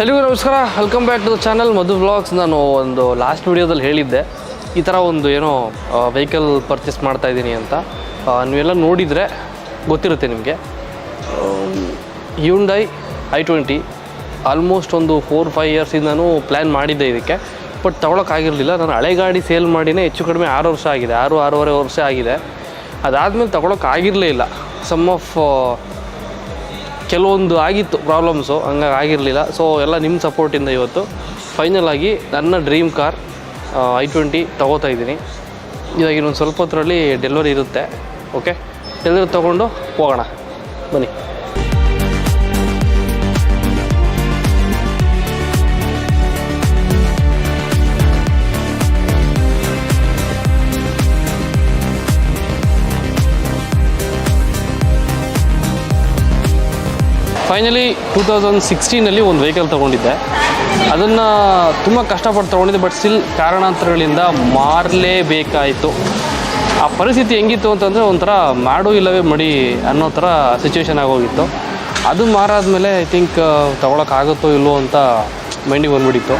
ಎಲ್ಲಿಗೂ ನಮಸ್ಕಾರ, welcome back to the channel Madhu vlogs. ನಾನು ಒಂದು ಲಾಸ್ಟ್ ವಿಡಿಯೋದಲ್ಲಿ ಹೇಳಿದ್ದೆ ಈ ಥರ ಒಂದು ಏನೋ ವೆಹಿಕಲ್ ಪರ್ಚೇಸ್ ಮಾಡ್ತಾಯಿದ್ದೀನಿ ಅಂತ. ನೀವೆಲ್ಲ ನೋಡಿದರೆ ಗೊತ್ತಿರುತ್ತೆ ನಿಮಗೆ. ಹ್ಯುಂಡೈ i20 ಆಲ್ಮೋಸ್ಟ್ ಒಂದು 4-5 ಇಯರ್ಸಿಂದನೂ ಪ್ಲ್ಯಾನ್ ಮಾಡಿದ್ದೆ ಇದಕ್ಕೆ, ಬಟ್ ತೊಗೊಳಕ್ಕಾಗಿರಲಿಲ್ಲ. ನಾನು ಹಳೆ ಗಾಡಿ ಸೇಲ್ ಮಾಡಿನೇ ಹೆಚ್ಚು ಕಡಿಮೆ 6 ವರ್ಷ ಆಗಿದೆ, 6-6.5 ವರ್ಷ ಆಗಿದೆ. ಅದಾದಮೇಲೆ ತೊಗೊಳಕ್ಕಾಗಿರಲೇ ಇಲ್ಲ. ಸಮ್ ಆಫ್ ಕೆಲವೊಂದು ಆಗಿತ್ತು ಪ್ರಾಬ್ಲಮ್ಸು, ಹಂಗಾಗಿ ಆಗಿರಲಿಲ್ಲ. ಸೊ ಎಲ್ಲ ನಿಮ್ಮ ಸಪೋರ್ಟಿಂದ ಇವತ್ತು ಫೈನಲ್ ಆಗಿ ನನ್ನ ಡ್ರೀಮ್ ಕಾರ್ i20 ತೊಗೋತಾ ಇದ್ದೀನಿ. ಇವಾಗ ಇನ್ನೊಂದು ಸ್ವಲ್ಪ ಹೊತ್ತರಲ್ಲಿ ಡೆಲಿವರಿ ಇರುತ್ತೆ. ಓಕೆ, ಡೆಲಿವರಿ ತೊಗೊಂಡು ಹೋಗೋಣ ಬನ್ನಿ. ಫೈನಲಿ 2016 ಒಂದು ವೆಹಿಕಲ್ ತೊಗೊಂಡಿದ್ದೆ. ಅದನ್ನು ತುಂಬ ಕಷ್ಟಪಟ್ಟು ತೊಗೊಂಡಿದ್ದೆ, ಬಟ್ ಸ್ಟಿಲ್ ಕಾರಣಾಂತರಗಳಿಂದ ಮಾರಲೇಬೇಕಾಯಿತು. ಆ ಪರಿಸ್ಥಿತಿ ಹೆಂಗಿತ್ತು ಅಂತಂದರೆ ಒಂಥರ ಮಾಡು ಇಲ್ಲವೇ ಮಡಿ ಅನ್ನೋ ಥರ ಸಿಚುವೇಶನ್ ಆಗೋಗಿತ್ತು. ಅದು ಮಾರಾದಮೇಲೆ ಐ ಥಿಂಕ್ ತೊಗೊಳಕ್ಕಾಗುತ್ತೋ ಇಲ್ಲವೋ ಅಂತ ಮೈಂಡಿಗೆ ಬಂದುಬಿಟ್ಟಿತ್ತು.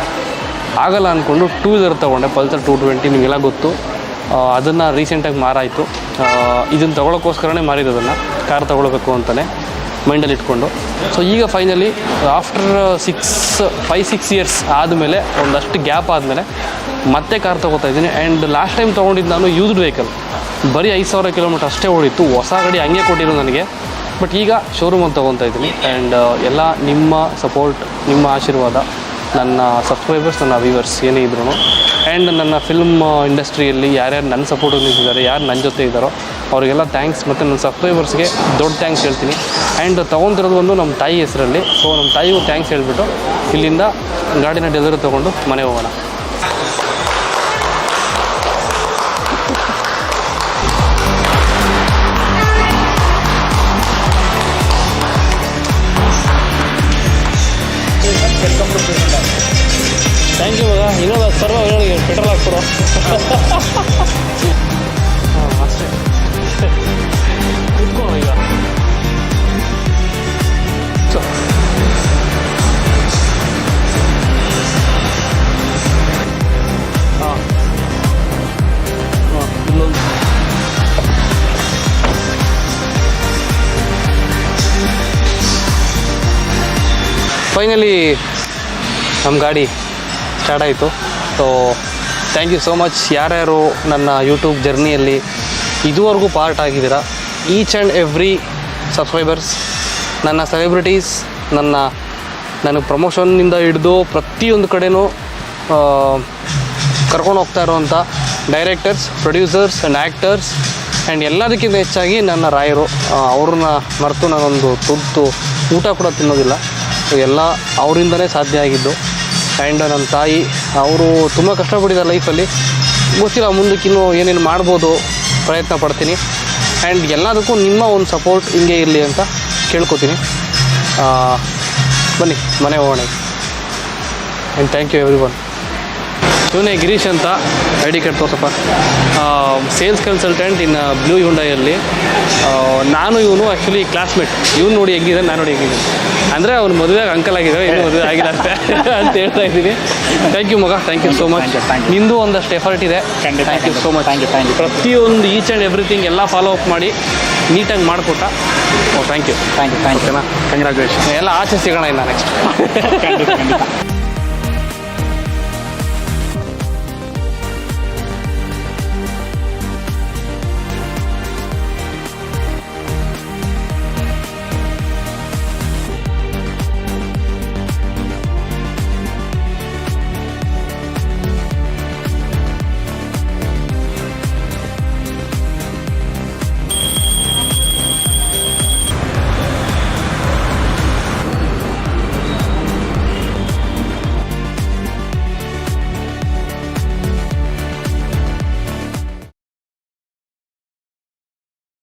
ಆಗಲ್ಲ ಅಂದ್ಕೊಂಡು 2 ವೀಲರ್ ತೊಗೊಂಡೆ, ಪಲ್ಸರ್ 220. ನಿಮಗೆಲ್ಲ ಗೊತ್ತು, ಅದನ್ನು ರೀಸೆಂಟಾಗಿ ಮಾರಾಯಿತು. ಇದನ್ನು ತೊಗೊಳಕ್ಕೋಸ್ಕರನೇ ಮಾರಿರೋದನ್ನು, ಕಾರ್ ತೊಗೊಳ್ಬೇಕು ಅಂತಲೇ ಮೈಂಡಲ್ಲಿ ಇಟ್ಕೊಂಡು. ಸೊ ಈಗ ಫೈನಲಿ ಆಫ್ಟರ್ 5-6 ಇಯರ್ಸ್ ಆದಮೇಲೆ, ಒಂದಷ್ಟು ಗ್ಯಾಪ್ ಆದಮೇಲೆ ಮತ್ತೆ ಕಾರ್ ತೊಗೋತಾ ಇದ್ದೀನಿ. ಆ್ಯಂಡ್ ಲಾಸ್ಟ್ ಟೈಮ್ ತೊಗೊಂಡಿದ್ದು ನಾನು ಯೂಸ್ಡ್ ವೆಹಿಕಲ್, ಬರೀ 5,000 ಕಿಲೋಮೀಟರ್ ಅಷ್ಟೇ ಓಡಿತ್ತು. ಹೊಸ ಗಾಡಿ ಹಂಗೆ ಕೊಟ್ಟಿರೋ ನನಗೆ. ಬಟ್ ಈಗ ಶೋರೂಮಲ್ಲಿ ತೊಗೊತಾ ಇದ್ದೀನಿ. ಆ್ಯಂಡ್ ಎಲ್ಲ ನಿಮ್ಮ ಸಪೋರ್ಟ್, ನಿಮ್ಮ ಆಶೀರ್ವಾದ, ನನ್ನ ಸಬ್ಸ್ಕ್ರೈಬರ್ಸ್, ನನ್ನ ವ್ಯೂವರ್ಸ್ ಏನೇ ಇದ್ರೂ, ಆ್ಯಂಡ್ ನನ್ನ ಫಿಲ್ಮ್ ಇಂಡಸ್ಟ್ರಿಯಲ್ಲಿ ಯಾರ್ಯಾರು ನನ್ನ ಸಪೋರ್ಟ್ ನಿಂತಿದ್ದಾರೆ, ಯಾರು ನನ್ನ ಜೊತೆ ಇದ್ದಾರೋ ಅವರಿಗೆಲ್ಲ ಥ್ಯಾಂಕ್ಸ್. ಮತ್ತು ನನ್ನ ಸಬ್ಸ್ಕ್ರೈಬರ್ಸ್ಗೆ ದೊಡ್ಡ ಥ್ಯಾಂಕ್ಸ್ ಹೇಳ್ತೀನಿ. ಆ್ಯಂಡ್ ತೊಗೊತಿರೋದು ಒಂದು ನಮ್ಮ ತಾಯಿ ಹೆಸರಲ್ಲಿ. ಸೊ ನಮ್ಮ ತಾಯಿಗೂ ಥ್ಯಾಂಕ್ಸ್ ಹೇಳಿಬಿಟ್ಟು ಇಲ್ಲಿಂದ ಗಾಡಿನ ಡೆಲಿವರಿ ತೊಗೊಂಡು ಮನೆಗೆ ಹೋಗೋಣ. ಥ್ಯಾಂಕ್ ಯು ಮಗ. ಇನ್ನೊಂದು ಸರ್ವ ಪೆಟ್ರೋಲ್ ಹಾಕ್ಕೊಡು. ಅಷ್ಟೇ ಕುತ್ಕೋ ಈಗ. ಹಾಂ ಇನ್ನೊಂದು ಫೈನಲಿ ನಮ್ಮ ಗಾಡಿ ಸ್ಟಾರ್ಟ್ ಆಯಿತು. So thank you so much ಯಾರ್ಯಾರು ನನ್ನ ಯೂಟ್ಯೂಬ್ ಜರ್ನಿಯಲ್ಲಿ ಇದುವರೆಗೂ ಪಾರ್ಟ್ ಆಗಿದ್ದೀರಾ. ಈಚ್ ಆ್ಯಂಡ್ ಎವ್ರಿ ಸಬ್ಸ್ಕ್ರೈಬರ್ಸ್, ನನ್ನ ಸೆಲೆಬ್ರಿಟೀಸ್, ನನಗೆ ಪ್ರಮೋಷನ್ನಿಂದ ಹಿಡಿದು ಪ್ರತಿಯೊಂದು ಕಡೆಯೂ ಕರ್ಕೊಂಡು ಹೋಗ್ತಾ ಇರೋವಂಥ directors, producers and actors, and ಎಲ್ಲದಕ್ಕಿಂತ ಹೆಚ್ಚಾಗಿ ನನ್ನ ರಾಯರು. ಅವ್ರನ್ನ ಮರೆತು ನಾನೊಂದು ತುತ್ತು ಊಟ ಕೂಡ ತಿನ್ನೋದಿಲ್ಲ. ಎಲ್ಲ ಅವರಿಂದನೇ ಸಾಧ್ಯ ಆಗಿದ್ದು. ಆ್ಯಂಡ್ ನನ್ನ ತಾಯಿ, ಅವರು ತುಂಬ ಕಷ್ಟಪಟ್ಟಿದ್ದಾರೆ ಲೈಫಲ್ಲಿ. ಗೊತ್ತಿಲ್ಲ ಮುಂದಕ್ಕಿನ್ನೂ ಏನೇನು ಮಾಡ್ಬೋದು, ಪ್ರಯತ್ನ ಪಡ್ತೀನಿ. ಆ್ಯಂಡ್ ಎಲ್ಲದಕ್ಕೂ ನಿಮ್ಮ ಒಂದು ಸಪೋರ್ಟ್ ಹಿಂಗೆ ಇರಲಿ ಅಂತ ಕೇಳ್ಕೊತೀನಿ. ಬನ್ನಿ ಮನೆ ಹೋಗೋಣ. And thank you everyone. ಇವನೇ ಗಿರೀಶ್ ಅಂತ, ID ಕಾರ್ಡ್ ತೋರ್ಸಪ್ಪ. ಸೇಲ್ಸ್ ಕನ್ಸಲ್ಟೆಂಟ್ ಇನ್ ಬ್ಲೂ ಹ್ಯುಂಡೈಯಲ್ಲಿ. ನಾನು ಇವನು ಆ್ಯಕ್ಚುಲಿ ಕ್ಲಾಸ್ಮೇಟ್. ಇವನು ನೋಡಿ ಹೆಂಗಿದೆ, ನಾನು ನೋಡಿ ಹೆಂಗಿದೆ ಅಂದರೆ ಅವ್ನು ಮದುವೆಗೆ ಅಂಕಲ್ ಆಗಿದ್ದಾರೆ, ಇನ್ನೂ ಮದುವೆ ಆಗಿಲ್ಲ ಅಂತ ಹೇಳ್ತಾ ಇದ್ದೀನಿ. ಥ್ಯಾಂಕ್ ಯು ಮಗ, ಥ್ಯಾಂಕ್ ಯು ಸೋ ಮಚ್. ನಿಂದು ಒಂದಷ್ಟು ಎಫರ್ಟ್ ಇದೆ. Thank you so much. ಪ್ರತಿಯೊಂದು ಈಚ್ ಆ್ಯಂಡ್ ಎವ್ರಿಥಿಂಗ್ ಎಲ್ಲ ಫಾಲೋ ಅಪ್ ಮಾಡಿ ನೀಟಾಗಿ ಮಾಡಿಕೊಟ್ಟ. Thank you. ಓಕೆನಾ, ಕಂಗ್ರ್ಯಾಚುಲೇಷನ್. ಎಲ್ಲ ಆಚೆ ಸಿಗೋಣ ಇನ್ನು ನೆಕ್ಸ್ಟ್.